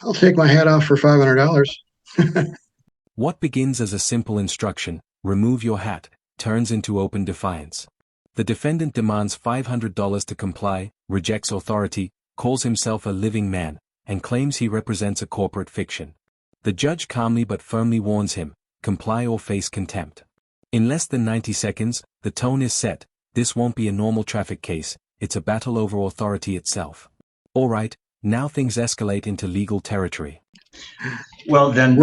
I'll take my hat off for $500. What begins as a simple instruction, remove your hat, turns into open defiance. The defendant demands $500 to comply, rejects authority, calls himself a living man, and claims he represents a corporate fiction. The judge calmly but firmly warns him, comply or face contempt. In less than 90 seconds, the tone is set. This won't be a normal traffic case, it's a battle over authority itself. Alright, now things escalate into legal territory. Well, then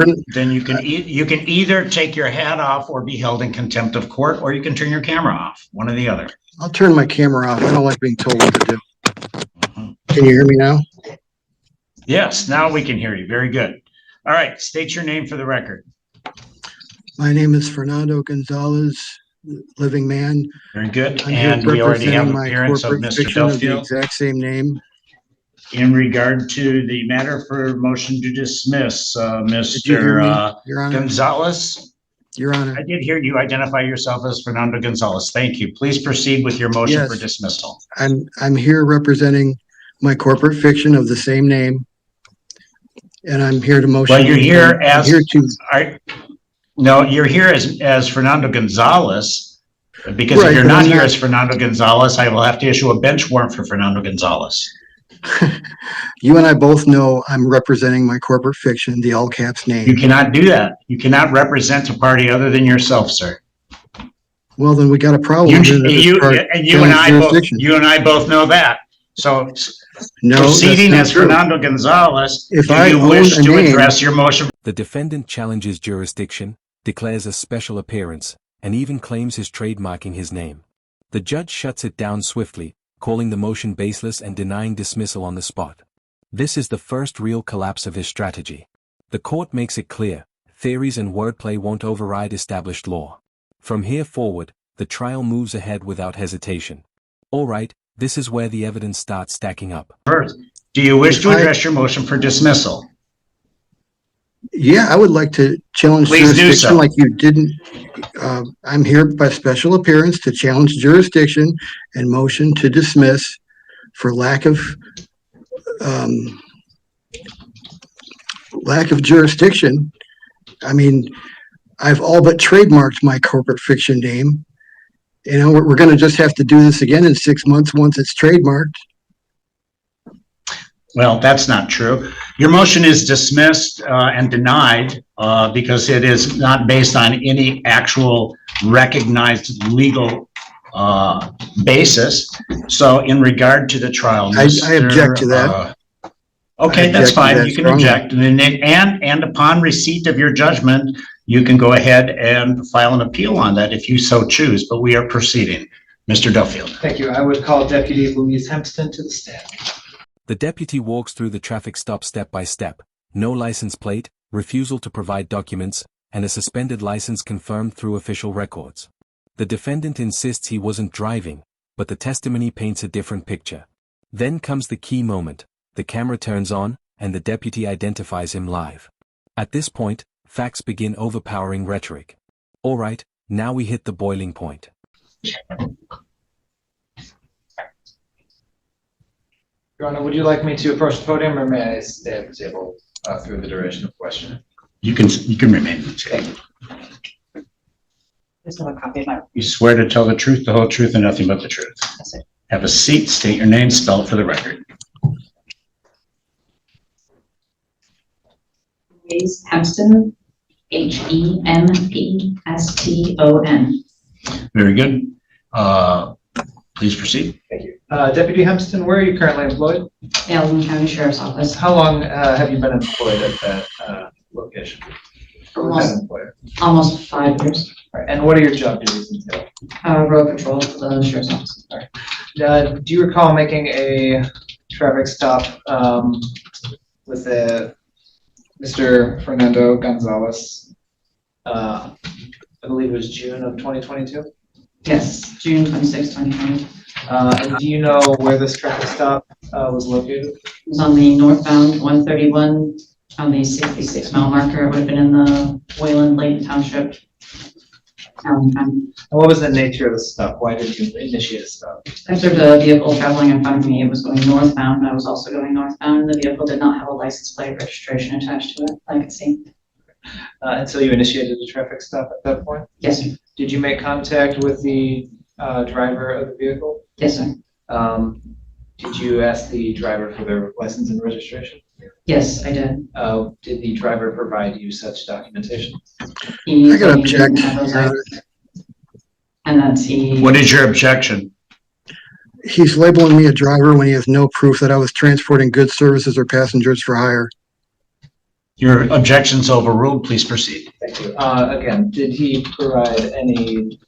you can either take your hat off or be held in contempt of court, or you can turn your camera off, one or the other. I'll turn my camera off. I don't like being told what to do. Can you hear me now? Yes, now we can hear you. Very good. All right, state your name for the record. My name is Fernando Gonzalez, living man. Very good. I'm and here we already have representing my appearance of corporate Mr. fiction of the Duffield. exact same name. In regard to the matter for motion to dismiss, Mr. Your Honor? Gonzalez? Your Honor. I did hear you identify yourself as Fernando Gonzalez. Thank you. Please proceed with your motion for dismissal. I'm here representing my corporate fiction of the same name, and I'm here to motion. Well, you're here as no, you're here as Fernando Gonzalez, because if you're not here as Fernando Gonzalez, I will have to issue a bench warrant for Fernando Gonzalez. You and I both know I'm representing my corporate fiction, the all caps name. You cannot do that. You cannot represent a party other than yourself, sir. Well, then we got a problem. You and I both know that. So, proceeding as Fernando Gonzalez, if you wish to address your motion. The defendant challenges jurisdiction, declares a special appearance, and even claims his trademarking his name. The judge shuts it down swiftly, calling the motion baseless and denying dismissal on the spot. This is the first real collapse of his strategy. The court makes it clear, theories and wordplay won't override established law. From here forward, the trial moves ahead without hesitation. All right, this is where the evidence starts stacking up. First, do you wish to address your motion for dismissal? Yeah, I would like to challenge jurisdiction like you didn't. I'm here by special appearance to challenge jurisdiction and motion to dismiss for lack of jurisdiction. I mean, I've all but trademarked my corporate fiction name. You know, we're going to just have to do this again in 6 months once it's trademarked. Well, that's not true. Your motion is dismissed and denied because it is not based on any actual recognized legal basis. So in regard to the trial, I object to that. Okay, that's fine. You can object. And upon receipt of your judgment, you can go ahead and file an appeal on that if you so choose, but we are proceeding. Mr. Duffield. Thank you. I would call Deputy Louise Hempston to the stand. The deputy walks through the traffic stop step by step. No license plate, refusal to provide documents, and a suspended license confirmed through official records. The defendant insists he wasn't driving, but the testimony paints a different picture. Then comes the key moment. The camera turns on, and the deputy identifies him live. At this point, facts begin overpowering rhetoric. All right, now we hit the boiling point. Your Honor, would you like me to approach the podium, or may I stay at the table through the duration of questioning? You can remain at the table. Just have a copy of my. You swear to tell the truth, the whole truth, and nothing but the truth. Yes, sir. Have a seat. State your name. Spell it for the record. Louise Hempston, Hempston. Very good. Please proceed. Thank you. Deputy Hempston, where are you currently employed? Allen County Sheriff's Office. How long have you been employed at that location? Almost 5 years. All right. And what are your job duties entail? Road patrol for the Sheriff's Office. All right. Do you recall making a traffic stop with Mr. Fernando Gonzalez? I believe it was June of 2022? Yes, June 26, 2020. And do you know where this traffic stop was located? It was on the northbound 131 on the 66 mile marker. It would have been in the Wayland Lake Township. Allen County. And what was the nature of the stop? Why did you initiate a stop? I observed a vehicle traveling in front of me. It was going northbound. I was also going northbound. The vehicle did not have a license plate registration attached to it, I could see. And so you initiated a traffic stop at that point? Yes, sir. Did you make contact with the driver of the vehicle? Yes, sir. Did you ask the driver for their license and registration? Yes, I did. Did the driver provide you such documentation? I gotta object. And that's he. What is your objection? He's labeling me a driver when he has no proof that I was transporting goods, services, or passengers for hire. Your objection's overruled. Please proceed. Thank you. Again, did he provide any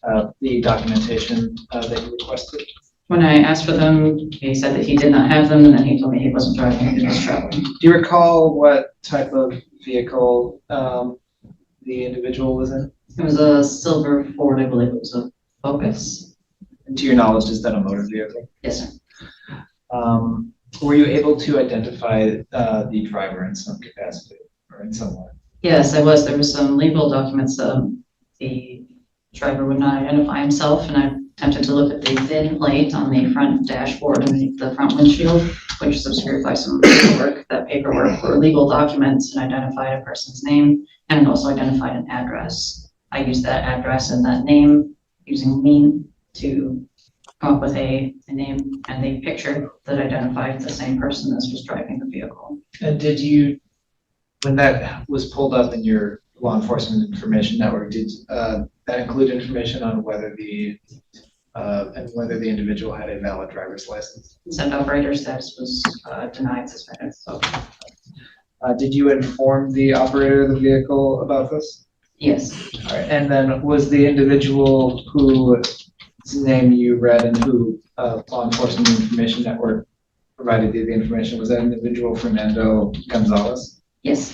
the documentation that you requested? When I asked for them, he said that he did not have them, and then he told me he wasn't driving, he was traveling. Do you recall what type of vehicle the individual was in? It was a silver Ford, I believe it was a Focus. And to your knowledge, is that a motor vehicle? Yes, sir. Were you able to identify the driver in some capacity or in some way? Yes, I was. There were some legal documents. The driver would not identify himself, and I attempted to look at the VIN plate on the front dashboard underneath the front windshield, which is obscured by some paperwork. That paperwork were legal documents and identified a person's name and also identified an address. I used that address and that name using mean to come up with a name and a picture that identified the same person as was driving the vehicle. And did you, when that was pulled up in your law enforcement information network, did that include information on whether the individual had a valid driver's license? Send operator status was denied, suspended. So did you inform the operator of the vehicle about this? yes, All right. And then was the individual whose name you read and who law enforcement information network provided you the information, was that individual Fernando Gonzalez? yes.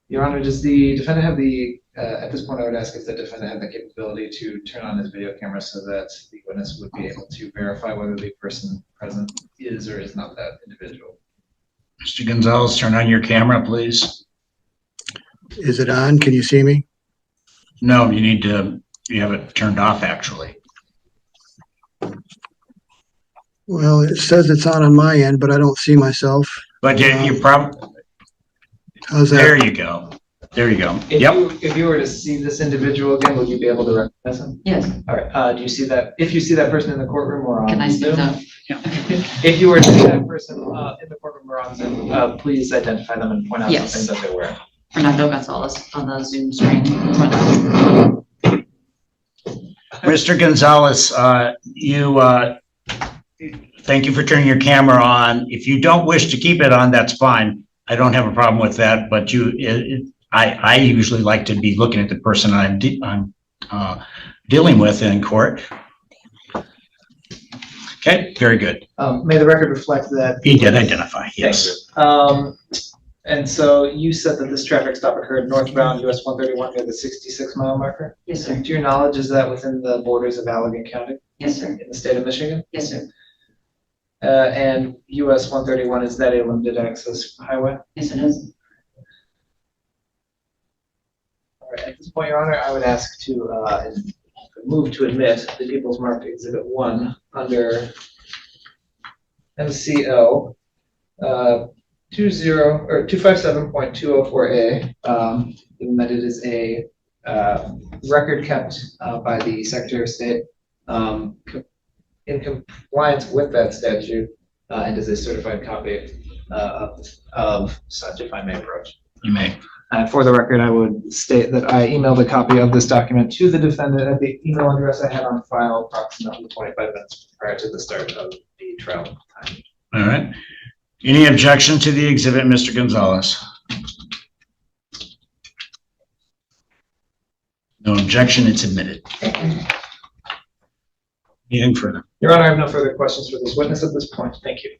Your Honor, does the defendant have the, at this point I would ask if the defendant had the capability to turn on his video camera so that the witness would be able to verify whether the person present is or is not that individual. Mr. Gonzalez, turn on your camera, please. Is it on? Can you see me? No, you have it turned off, actually. Well, it says it's on my end, but I don't see myself. But you probably, How's there that? you go. There you go. If Yep. if you were to see this individual again, would you be able to recognize him? Yes. All right, do you see that, if you see that person in the courtroom or on Can I Zoom? stand up? If you were to see that person in the courtroom or on Zoom, please identify them and point out Yes. something that they wear. Fernando Gonzalez on the Zoom screen. Mr. Gonzalez, thank you for turning your camera on. If you don't wish to keep it on, that's fine. I don't have a problem with that, but I usually like to be looking at the person I'm dealing with in court. Okay, very good. May the record reflect that. He did identify, yes. And so you said that this traffic stop occurred northbound US 131 near the 66-mile marker? Yes, sir. To your knowledge, is that within the borders of Allegan County Yes, sir. in the state of Michigan? Yes, sir. And US 131, is that a limited access highway? Yes, it is. All right, at this point, Your Honor, I would ask to move to admit the People's Marked Exhibit 1 under MCL 257.204A, given that it is a record kept by the Secretary of State in compliance with that statute and is a certified copy of such, if I may approach. You may. For the record, I would state that I emailed a copy of this document to the defendant at the email address I had on file approximately 25 minutes prior to the start of the trial time. All right. Any objection to the exhibit, Mr. Gonzalez? No objection, it's admitted. Anything further? Your Honor, I have no further questions for this witness at this point. Thank you.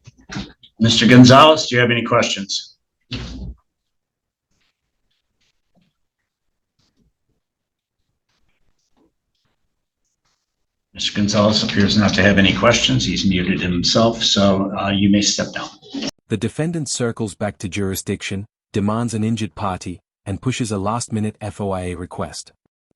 Mr. Gonzalez, do you have any questions? Mr. Gonzalez appears not to have any questions. He's muted himself, so you may step down. The defendant circles back to jurisdiction, demands an injured party, and pushes a last-minute FOIA request.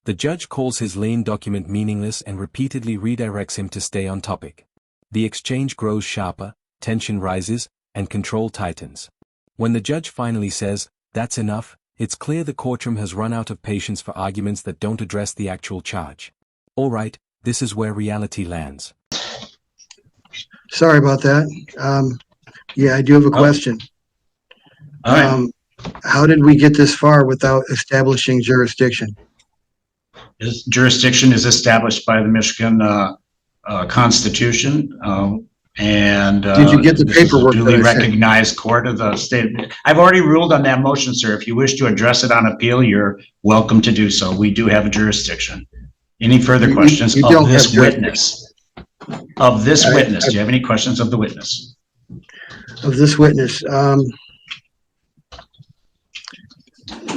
The judge calls his lane document meaningless and repeatedly redirects him to stay on topic. The exchange grows sharper, tension rises, and control tightens. When the judge finally says, "That's enough," it's clear the courtroom has run out of patience for arguments that don't address the actual charge. All right, this is where reality lands. Sorry about that. Yeah, I do have a question. All right. How did we get this far without establishing jurisdiction? Jurisdiction is established by the Michigan Constitution, and Did you get the paperwork this is a duly that I sent? recognized court of the state. I've already ruled on that motion, sir. If you wish to address it on appeal, you're welcome to do so. We do have a jurisdiction. Any further questions you of don't this have witness? Of this witness, do you have any questions of the witness? Of this witness?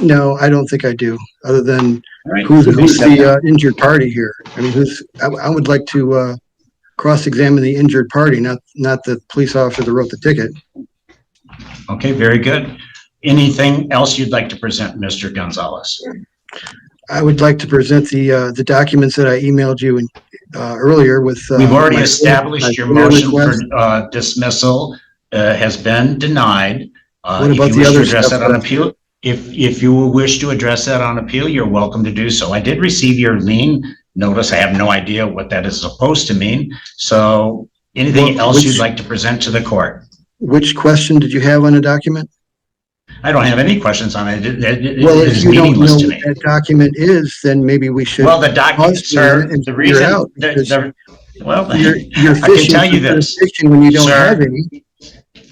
No, I don't think I do, other than All right. who's the injured party here? I mean, I would like to cross-examine the injured party, not the police officer that wrote the ticket. Okay, very good. Anything else you'd like to present, Mr. Gonzalez? I would like to present the documents that I emailed you earlier with. We've already established your motion for dismissal has been denied. What about the other stuff? That on appeal? If you wish to address that on appeal, you're welcome to do so. I did receive your lien notice. I have no idea what that is supposed to mean. So anything else you'd like to present to the court? Which question did you have on the document? I don't have any questions on it. Well, if you don't know what that document is, then maybe we should. Well, the document, sir, the reason, well, you're I can tell you this. When you don't have any.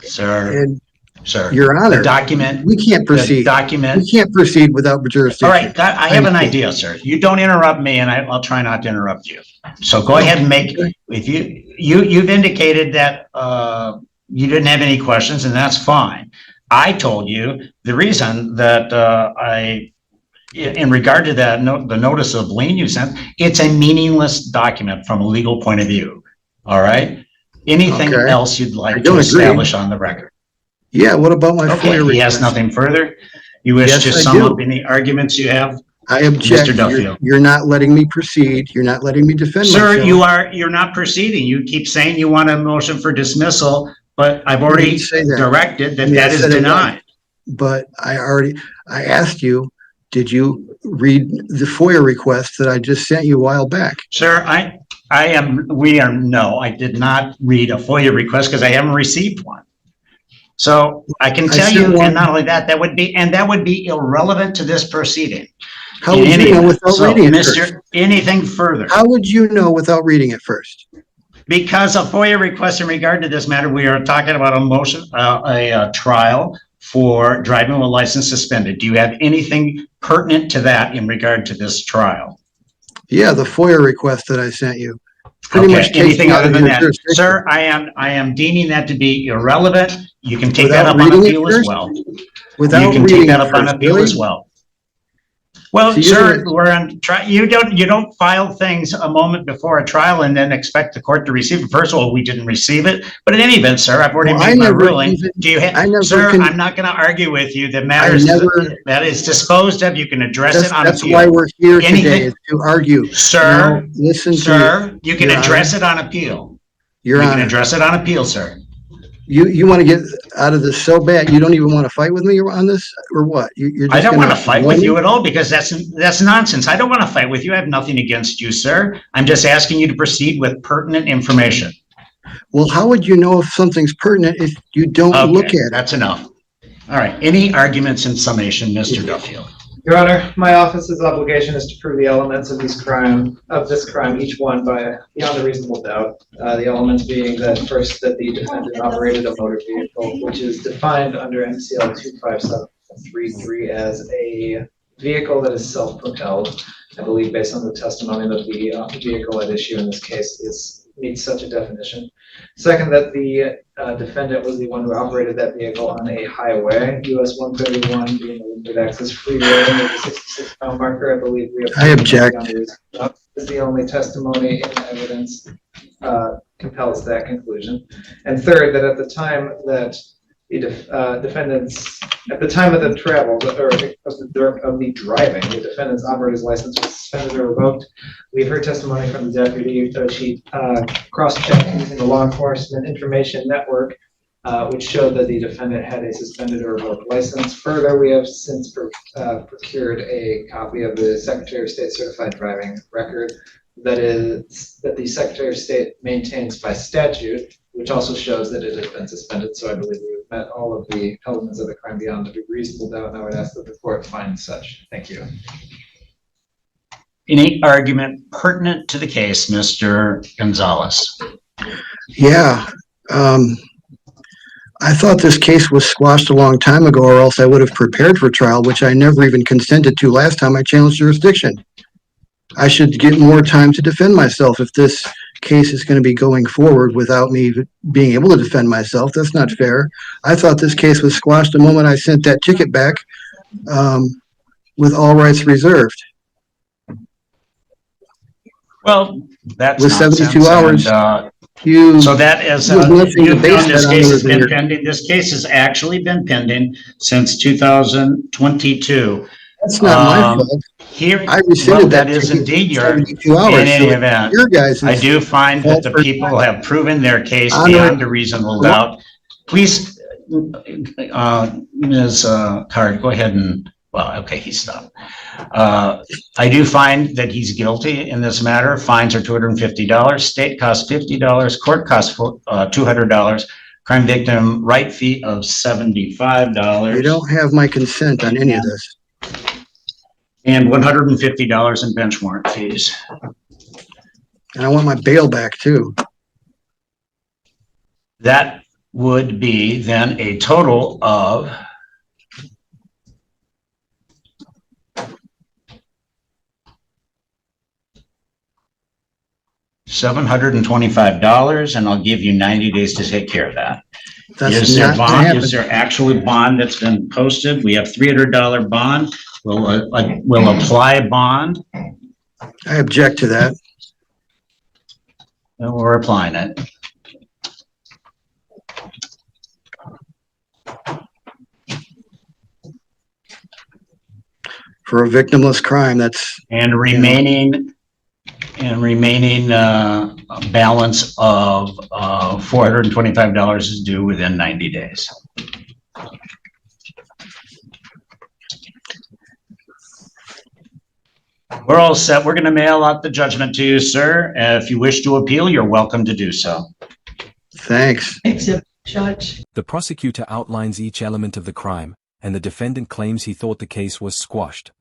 Sir, sir. Your Honor, the document. We can't proceed. We can't proceed without jurisdiction. All right, I have an idea, sir. You don't interrupt me, and I'll try not to interrupt you. So go ahead and make. If you've indicated that you didn't have any questions, and that's fine. I told you the reason that in regard to that the notice of lien you sent, it's a meaningless document from a legal point of view. All right. Anything else you'd like to establish on the record? Yeah. What about my FOIA request? He has nothing further. You wish to sum up any arguments you have? I object. Mr. Duffield. You're not letting me proceed. You're not letting me defend myself. Sir, you're not proceeding. You keep saying you want a motion for dismissal, but I've already directed that is denied. But I asked you, did you read the FOIA request that I just sent you a while back? Sir, no, I did not read a FOIA request because I haven't received one. So I can tell you, and not only that, that would be irrelevant to this proceeding. How would you know without reading it first? Anything further? How would you know without reading it first? Because a FOIA request in regard to this matter, we are talking about a motion, a trial for driving with a license suspended. Do you have anything pertinent to that in regard to this trial? Yeah, the FOIA request that I sent you. Pretty much anything other than that, sir. I am deeming that to be irrelevant. You can take that up on appeal as well. You can take that up on appeal as well. Well, so sir, we're on trial. You don't file things a moment before a trial and then expect the court to receive it. First of all, we didn't receive it, but in any event, sir, I've already made my ruling. Do you have, sir? I'm not going to argue with you. The matter that is disposed of. You can address it on appeal. That's why we're here today, is to argue. Sir, now, listen, sir, you can address it on appeal. You can address it on appeal, sir. You want to get out of this so bad, you don't even want to fight with me on this, or what? I don't want to fight with you at all, because that's nonsense. I don't want to fight with you. I have nothing against you, sir. I'm just asking you to proceed with pertinent information. Well, how would you know if something's pertinent if you don't look at it? That's enough. All right. Any arguments in summation, Mr. Duffield? Your Honor, my office's obligation is to prove the elements of this crime, each one beyond a reasonable doubt. The elements being that first, that the defendant operated a motor vehicle, which is defined under MCL 25733 as a vehicle that is self-propelled. I believe, based on the testimony, that the vehicle at issue in this case meets such a definition. Second, that the defendant was the one who operated that vehicle on a highway, US 131 being a limited access freeway with a 66-pound marker. I believe I object. Is the only testimony in the evidence compels that conclusion. And third, that at the time that the defendant's At the time of the travel, of the driving, the defendant's operator's license was suspended or revoked. We've heard testimony from the deputy that she cross-checked using the law enforcement information network, which showed that the defendant had a suspended or revoked license. Further, we have since procured a copy of the Secretary of State certified driving record that the Secretary of State maintains by statute, which also shows that it has been suspended. So I believe we have met all of the elements of the crime beyond a reasonable doubt, and I would ask that the court find such. Thank you. Any argument pertinent to the case, Mr. Gonzalez? Yeah. I thought this case was squashed a long time ago, or else I would have prepared for trial, which I never even consented to last time I challenged jurisdiction. I should get more time to defend myself if this case is going to be going forward without me being able to defend myself. That's not fair. I thought this case was squashed the moment I sent that ticket back with all rights reserved. Well, that's with 72 hours. So that is, you've known this case has been here. pending. This case has actually been pending since 2022. That's not my fault. Here, I rescinded that is indeed your, in 72 hours. any event. Your guys' I do find that the people have proven their case beyond a reasonable doubt. Please, Ms. Card, go ahead and, well, okay, he stopped. I do find that he's guilty in this matter. Fines are $250. State costs $50. Court costs $200. Crime victim right fee of $75. You don't have my consent on any of this. And $150 in bench warrant fees. And I want my bail back too. That would be then a total of $725, and I'll give you 90 days to take care of that. Is there bond? Is there actually bond that's been posted? We have $300 bond. We'll apply bond. I object to that. And we're applying it. For a victimless crime, that's and remaining balance of $425 is due within 90 days. We're all set. We're going to mail out the judgment to you, sir. If you wish to appeal, you're welcome to do so. Thanks. Except, Judge. The prosecutor outlines each element of the crime, and the defendant claims he thought the case was squashed.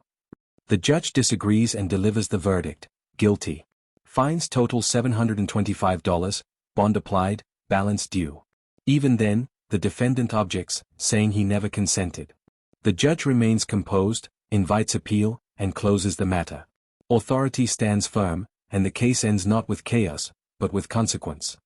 The judge disagrees and delivers the verdict, guilty. Fines total $725, bond applied, balance due. Even then, the defendant objects, saying he never consented. The judge remains composed, invites appeal, and closes the matter. Authority stands firm, and the case ends not with chaos, but with consequence.